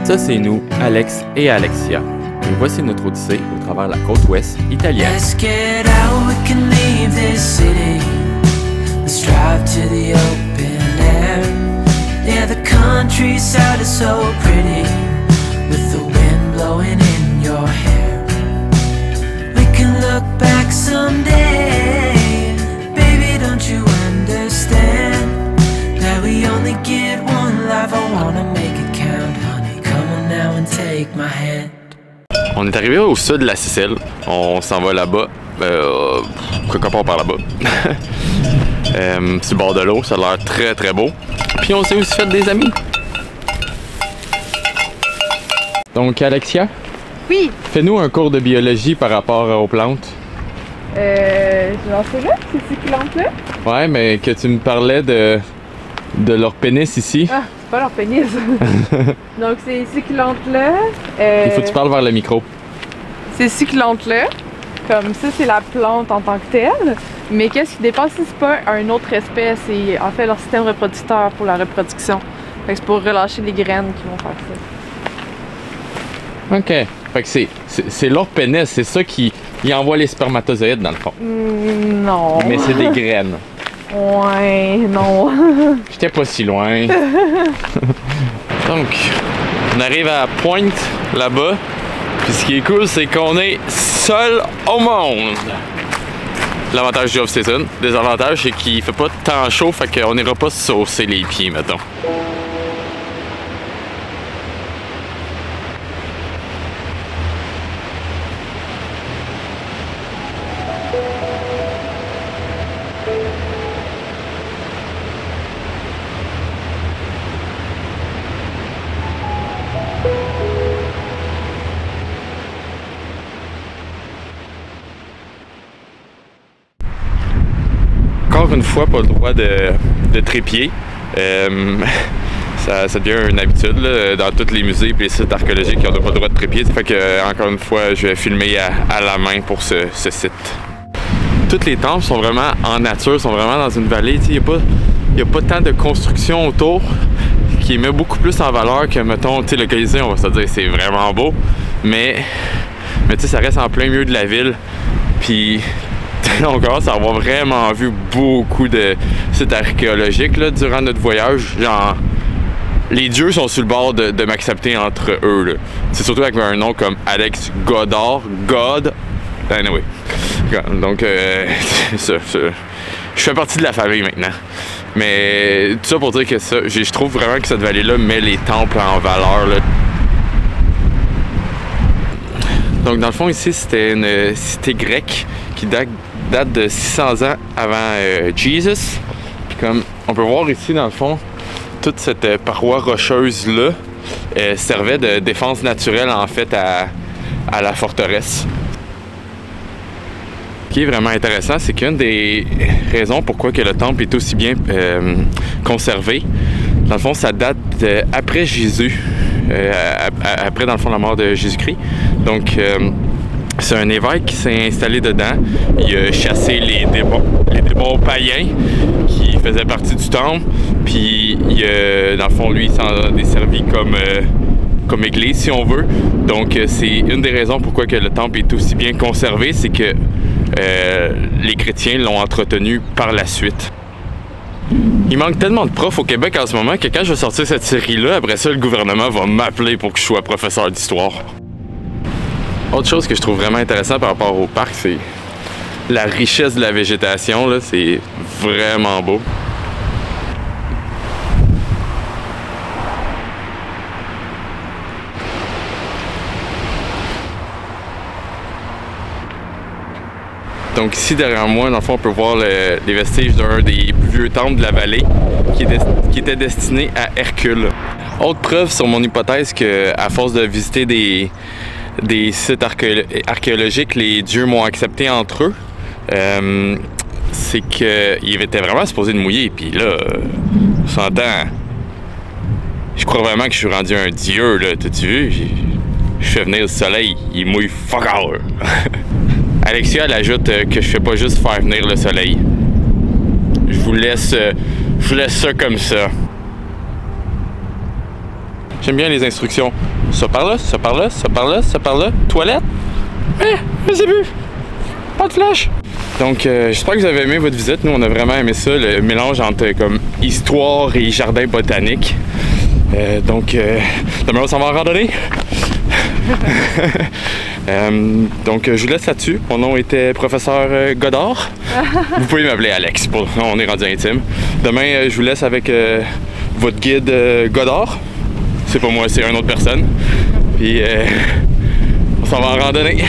Ça, c'est nous, Alex et Alexia. Et voici notre odyssée au travers la côte ouest italienne. Let's get out, we can leave this city. Let's drive to the open air. Yeah, the countryside is so pretty, with the wind blowing in your hair. We can look back someday. Baby, don't you understand that we only get one life? I wanna make it count, honey. Come on now and take my hand. On est arrivé au sud de la Sicile. On s'en va là-bas. Quelque part par là-bas. Sur le bord de l'eau, ça a l'air très très beau. Puis on s'est aussi fait des amis. Donc Alexia? Oui. Fais-nous un cours de biologie par rapport aux plantes. Genre c'est là, ces succulentes-là? Ouais, mais que tu me parlais de leur pénis ici. Ah, c'est pas leur pénis. Donc ces succulentes-là... Il faut que tu parles vers le micro. Ces succulentes-là, comme ça, c'est la plante en tant que telle. Mais qu'est-ce qui dépasse si c'est pas une autre espèce et en fait leur système reproducteur pour la reproduction. Fait que c'est pour relâcher les graines qui vont faire ça. OK. Fait que c'est leur pénis, c'est ça qui envoie les spermatozoïdes dans le fond. Non. Mais c'est des graines. Ouais, non. J'étais pas si loin. Donc, on arrive à Pointe, là-bas. Puis ce qui est cool, c'est qu'on est seul au monde. L'avantage du off-season. Désavantage, c'est qu'il fait pas tant chaud, fait qu'on n'ira pas se saucer les pieds, mettons. Encore une fois, pas le droit de trépied. Ça devient une habitude là, dans tous les musées et les sites archéologiques, on n'a pas le droit de trépied. Fait que, encore une fois, je vais filmer à la main pour ce site. Toutes les temples sont vraiment en nature, sont vraiment dans une vallée. Il n'y a pas tant de construction autour qui met beaucoup plus en valeur que, mettons, le Colisée, on va se dire c'est vraiment beau. Mais ça reste en plein milieu de la ville. Puis on commence à avoir vraiment vu beaucoup de sites archéologiques là, durant notre voyage. Genre, les dieux sont sur le bord de m'accepter entre eux. C'est surtout avec un nom comme Alex Godard. God. Anyway. Donc, je fais partie de la famille maintenant. Mais tout ça pour dire que ça, je trouve vraiment que cette vallée-là met les temples en valeur. Là. Donc, dans le fond, ici, c'était une cité grecque qui date de 600 ans avant Jesus. Puis comme on peut voir ici, dans le fond, toute cette paroi rocheuse-là servait de défense naturelle, en fait, à la forteresse. Ce qui est vraiment intéressant, c'est qu'une des raisons pourquoi que le temple est aussi bien conservé, dans le fond, ça date après Jésus, après, dans le fond, la mort de Jésus-Christ. Donc, c'est un évêque qui s'est installé dedans. Il a chassé les démons païens qui faisaient partie du temple. Puis, dans le fond, lui, il s'en est servi comme église, si on veut. Donc, c'est une des raisons pourquoi que le temple est aussi bien conservé, c'est que les chrétiens l'ont entretenu par la suite. Il manque tellement de profs au Québec en ce moment que quand je vais sortir cette série-là, après ça, le gouvernement va m'appeler pour que je sois professeur d'histoire. Autre chose que je trouve vraiment intéressant par rapport au parc, c'est la richesse de la végétation. C'est vraiment beau. Donc ici derrière moi, dans le fond, on peut voir les vestiges d'un des plus vieux temples de la vallée qui était destiné à Hercule. Autre preuve sur mon hypothèse qu'à force de visiter des sites archéologiques, les dieux m'ont accepté entre eux, c'est qu'ils étaient vraiment supposés de mouiller. Puis là, on s'entend, je crois vraiment que je suis rendu un dieu, là. T'as-tu vu? Je fais venir le soleil, il mouille fuck all. Alexia, elle ajoute que je fais pas juste faire venir le soleil. Je vous laisse ça comme ça. J'aime bien les instructions. Ça par là, ça par là, ça par là, ça par là. Toilette? Je sais plus. Pas de flèche. Donc, j'espère que vous avez aimé votre visite. Nous, on a vraiment aimé ça, le mélange entre comme histoire et jardin botanique. Demain, on s'en va en randonnée. Donc, je vous laisse là-dessus. Mon nom était professeur Godard. Vous pouvez m'appeler Alex. On est rendu intime. Demain, je vous laisse avec votre guide Godard. C'est pas moi, c'est une autre personne. Puis, on s'en va en randonnée.